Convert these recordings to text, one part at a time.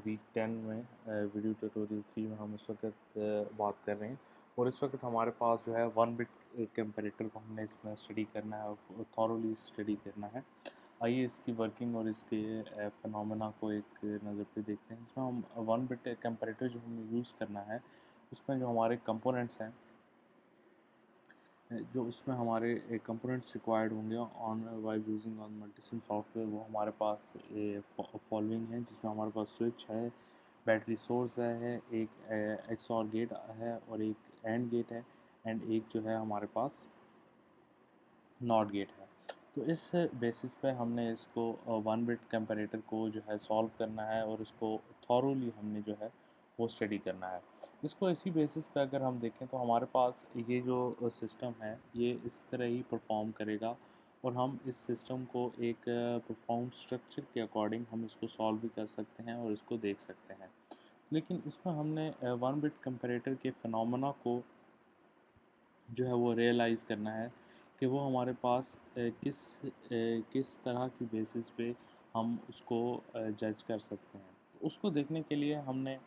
Week 10 में video tutorial 3 में हम इस वक्त बात कर रहे हैं। और इस वक्त हमारे पास जो है वन बिट कंपैरेटर को हमने इसमें स्टडी करना है और थॉरोली स्टडी करना है। आइए इसकी वर्किंग और इसके फिनोमेना को एक नज़र पे देखते हैं। इसमें हम वन बिट कंपैरेटर जो हमें यूज़ करना है उसमें जो हमारे कंपोनेंट्स हैं, जो उसमें हमारे कंपोनेंट्स रिक्वायर्ड होंगे on while using on Multisim software, वो हमारे पास फॉलोइंग है, जिसमें हमारे पास स्विच है, बैटरी सोर्स है, एक एक्सऑर गेट है और एक एंड गेट है, एंड एक जो है हमारे पास नॉट गेट है। तो इस बेसिस पे हमने इसको वन बिट कंपैरेटर को जो है सॉल्व करना है और इसको थॉरोली हमने जो है वो स्टडी करना है। इसको इसी बेसिस पे अगर हम देखें तो हमारे पास ये जो सिस्टम है ये इस तरह ही परफॉर्म करेगा और हम इस सिस्टम को एक परफॉर्म स्ट्रक्चर के अकॉर्डिंग हम इसको सॉल्व भी कर सकते हैं और इसको देख सकते हैं। लेकिन इसमें हमने वन बिट कंपैरेटर के फिनोमेना को जो है वो रियलाइज़ करना है कि वो हमारे पास किस तरह की बेसिस पे हम उसको जज कर सकते हैं। उसको देखने के लिए हमने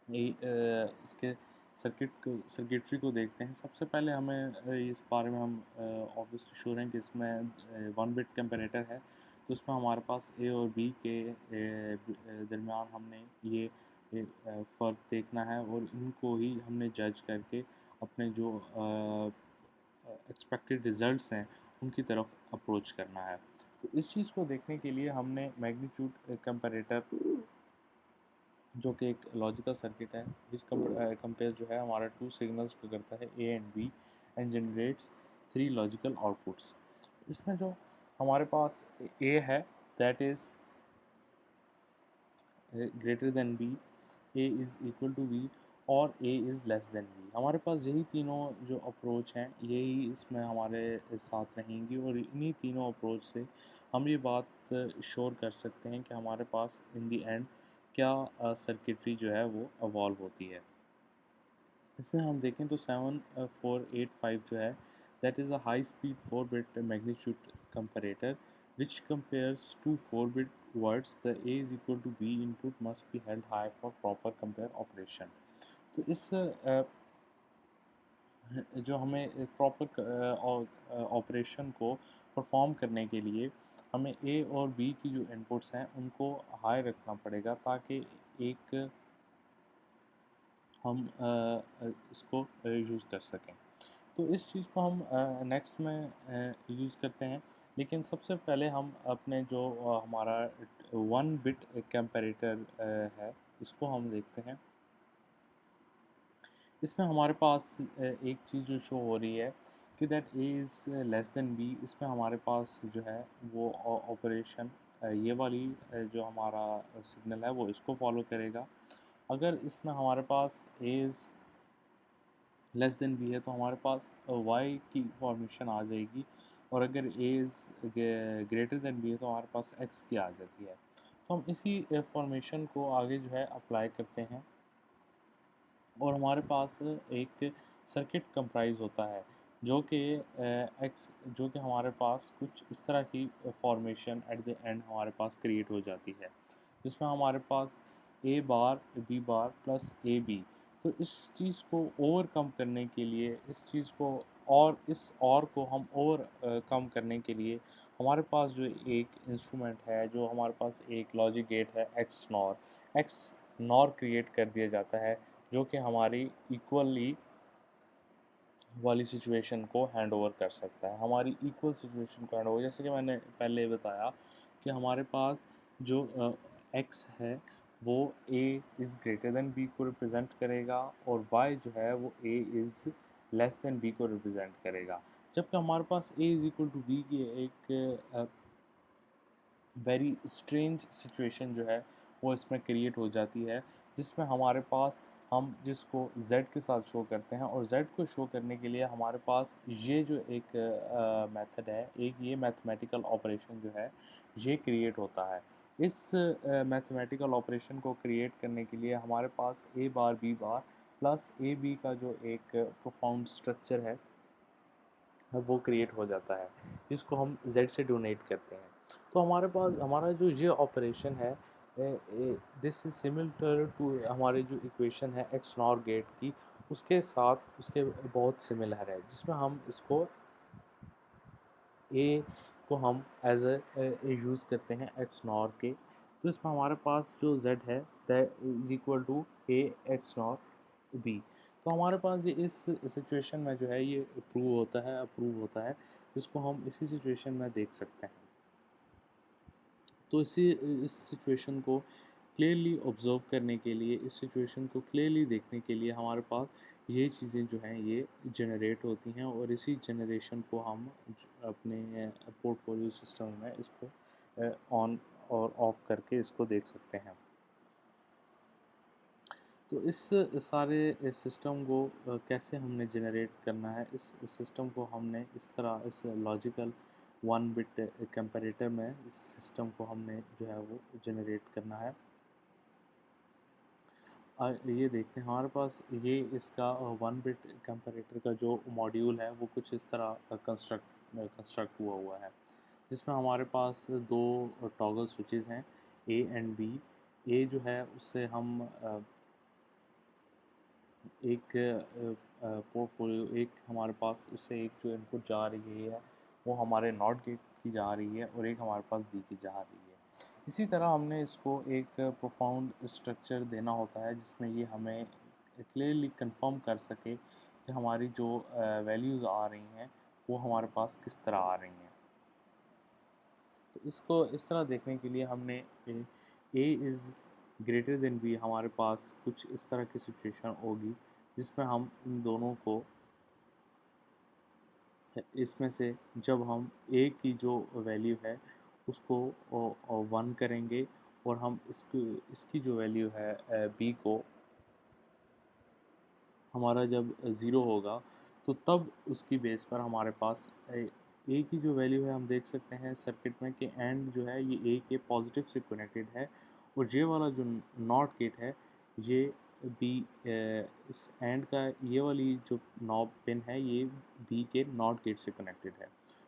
इसके सर्किटरी को देखते हैं। सबसे पहले हमें इस बारे में हम ऑब्वियसली श्योर हैं कि इसमें वन बिट कंपैरेटर है, तो इसमें हमारे पास ए और बी के दरमियान हमने ये फ़र्क देखना है और इनको ही हमने जज करके अपने जो एक्सपेक्टेड रिज़ल्ट्स हैं उनकी तरफ अप्रोच करना है। तो इस चीज़ को देखने के लिए हमने मैग्नीट्यूड कंपैरेटर, जो कि एक लॉजिकल सर्किट है, विच कंपेयर जो है हमारा टू सिग्नल्स को करता है A and B and generates three logical outputs. इसमें जो हमारे पास ए है that is greater than B, A is equal to B और A is less than B. हमारे पास यही तीनों जो अप्रोच हैं यही इसमें हमारे साथ रहेंगी और इन्हीं तीनों अप्रोच से हम ये बात श्योर कर सकते हैं कि हमारे पास इन दी एंड क्या सर्किटरी जो है वो अवॉल्व होती है। इसमें हम देखें तो 7485 जो है that is a high speed 4 bit magnitude comparator which compares two 4-bit words. The A is equal to B input must be held high for proper compare operation. तो इस जो हमें प्रॉपर ऑपरेशन को परफॉर्म करने के लिए हमें ए और बी की जो इनपुट्स हैं उनको हाई रखना पड़ेगा ताकि एक हम इसको यूज़ कर सकें। तो इस चीज़ को हम नेक्स्ट में यूज़ करते हैं। लेकिन सबसे पहले हम अपने जो हमारा वन बिट कंपैरेटर है इसको हम देखते हैं। इसमें हमारे पास एक चीज़ जो शो हो रही है कि that A is less than B. इसमें हमारे पास जो है वो ऑपरेशन ये वाली जो हमारा सिग्नल है वो इसको फॉलो करेगा। अगर इसमें हमारे पास A is less than B है तो हमारे पास वाई की फॉर्मेशन आ जाएगी और अगर A is greater than B है तो हमारे पास एक्स की आ जाती है। तो हम इसी फॉर्मेशन को आगे जो है अप्लाई करते हैं और हमारे पास एक सर्किट कंप्राइज होता है जो कि एक्स जो कि हमारे पास कुछ इस तरह की फॉर्मेशन एट द एंड हमारे पास क्रिएट हो जाती है, जिसमें हमारे पास A bar B bar plus A B. तो इस चीज़ को ओवरकम करने के लिए इस और को हम कम करने के लिए हमारे पास जो एक इंस्ट्रूमेंट है, जो हमारे पास एक लॉजिक गेट है एक्स नॉर क्रिएट कर दिया जाता है, जो कि हमारी इक्वली वाली सिचुएशन को हैंड ओवर कर सकता है। हमारी इक्वल सिचुएशन को हैंड ओवर, जैसे कि मैंने पहले बताया कि हमारे पास जो एक्स है वो A is greater than B को रिप्रेजेंट करेगा और वाई जो है वो A is less than B को रिप्रेजेंट करेगा। जबकि हमारे पास A is equal to B की एक वेरी स्ट्रेंज सिचुएशन जो है वो इसमें क्रिएट हो जाती है, जिसमें हमारे पास हम जिसको z के साथ शो करते हैं और z को शो करने के लिए हमारे पास ये जो एक मेथड है, एक ये मैथमेटिकल ऑपरेशन जो है ये क्रिएट होता है। इस मैथमेटिकल ऑपरेशन को क्रिएट करने के लिए हमारे पास a bar b bar plus A B का जो एक प्रोफाउंड स्ट्रक्चर है वो क्रिएट हो जाता है, जिसको हम z से डोनेट करते हैं। तो हमारे पास हमारा जो ये ऑपरेशन है दिस इज सिमिलर टू हमारी जो इक्वेशन है एक्स नॉर गेट की, उसके साथ उसके बहुत सिमिलर है, जिसमें हम इसको ए को हम एज ए यूज़ करते हैं एक्स नॉर के। तो इसमें हमारे पास जो z है that is equal to A XNOR B. तो हमारे पास ये इस सिचुएशन में जो है ये अप्रूव होता है, जिसको हम इसी सिचुएशन में देख सकते हैं। तो इस सिचुएशन को क्लियरली ऑब्ज़र्व करने के लिए, इस सिचुएशन को क्लियरली देखने के लिए हमारे पास ये चीज़ें जो हैं ये जनरेट होती हैं, और इसी जनरेशन को हम अपने पोर्टफोलियो सिस्टम में इसको ऑन और ऑफ करके इसको देख सकते हैं। तो इस सारे सिस्टम को कैसे हमने जनरेट करना है, इस सिस्टम को हमने इस तरह इस लॉजिकल 1 बिट कंपैरेटर में इस सिस्टम को हमने जो है वो जनरेट करना है। ये देखते हैं हमारे पास ये इसका 1 बिट कंपैरेटर का जो मॉड्यूल है वो कुछ इस तरह कंस्ट्रक्ट हुआ है, जिसमें हमारे पास दो टॉगल स्विचेस हैं, ए एंड बी। ए जो है उससे हम एक पोर्टफोलियो, एक हमारे पास उससे एक जो इनपुट जा रही है वो हमारे नॉट गेट की जा रही है, और एक हमारे पास बी की जा रही है। इसी तरह हमने इसको एक प्रोफाउंड स्ट्रक्चर देना होता है, जिसमें ये हमें क्लियरली कंफर्म कर सके कि हमारी जो वैल्यूज़ आ रही हैं वो हमारे पास किस तरह आ रही हैं। तो इसको इस तरह देखने के लिए हमने A is greater than B, हमारे पास कुछ इस तरह की सिचुएशन होगी जिसमें हम इन दोनों को, इसमें से जब हम ए की जो वैल्यू है उसको 1 करेंगे, और हम इसकी जो वैल्यू है बी को हमारा जब ज़ीरो होगा, तो तब उसकी बेस पर हमारे पास ए की जो वैल्यू है हम देख सकते हैं सर्किट में कि एंड जो है ये ए के पॉजिटिव से कनेक्टेड है, और ये वाला जो नॉट गेट है ये बी, इस एंड का ये वाली जो नॉब पिन है ये बी के नॉट गेट से कनेक्टेड है।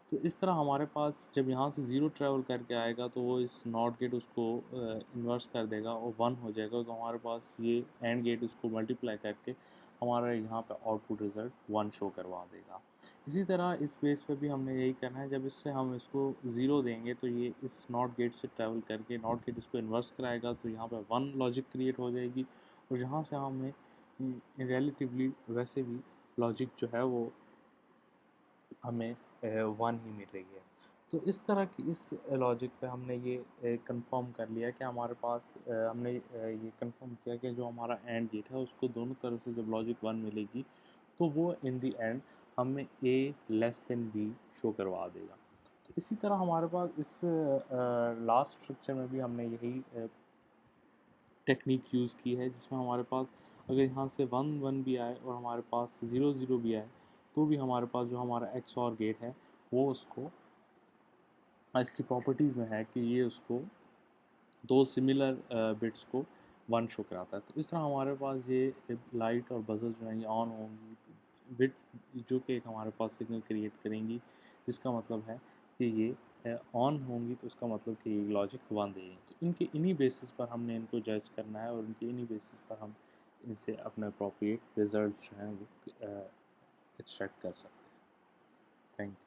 तो इस तरह हमारे पास जब यहाँ से ज़ीरो ट्रैवल करके आएगा तो वो इस नॉट गेट उसको इन्वर्स कर देगा और 1 हो जाएगा, तो हमारे पास ये एंड गेट उसको मल्टीप्लाई करके हमारा यहाँ पे आउटपुट रिज़ल्ट 1 शो करवा देगा। इसी तरह इस बेस पे भी हमने यही करना है, जब इससे हम इसको 0 देंगे तो ये इस नॉट गेट से ट्रैवल करके नॉट गेट इसको इन्वर्स कराएगा, तो यहाँ पे 1 लॉजिक क्रिएट हो जाएगी, और यहाँ से हमें रिलेटिवली वैसे भी लॉजिक जो है वो हमें 1 ही मिल रही है। तो इस तरह की इस लॉजिक पे हमने ये कंफर्म कर लिया कि हमारे पास हमने ये कंफर्म किया कि जो हमारा एंड गेट है उसको दोनों तरफ से जब लॉजिक 1 मिलेगी तो वो इन द एंड हमें ए लेस देन बी शो करवा देगा। तो इसी तरह हमारे पास इस लास्ट स्ट्रक्चर में भी हमने यही टेक्निक यूज़ की है, जिसमें हमारे पास अगर यहाँ से 1 1 भी आए और हमारे पास 0 0 भी आए, तो भी हमारे पास जो हमारा एक्स और गेट है वो उसको इसकी प्रॉपर्टीज़ में है कि ये उसको दो सिमिलर बिट्स को 1 शो कराता है। तो इस तरह हमारे पास ये लाइट और बजर जो है ये ऑन होंगी, बिट जो कि एक हमारे पास सिग्नल क्रिएट करेंगी, जिसका मतलब है कि ये ऑन होंगी, तो उसका मतलब कि ये लॉजिक 1 देगी। तो इनके इन्हीं बेसिस पर हमने इनको जज करना है, और इनके इन्हीं बेसिस पर हम इनसे अपने अप्रोप्रिएट रिजल्ट जो हैं वो एक्सट्रैक्ट कर सकते हैं। Thank you.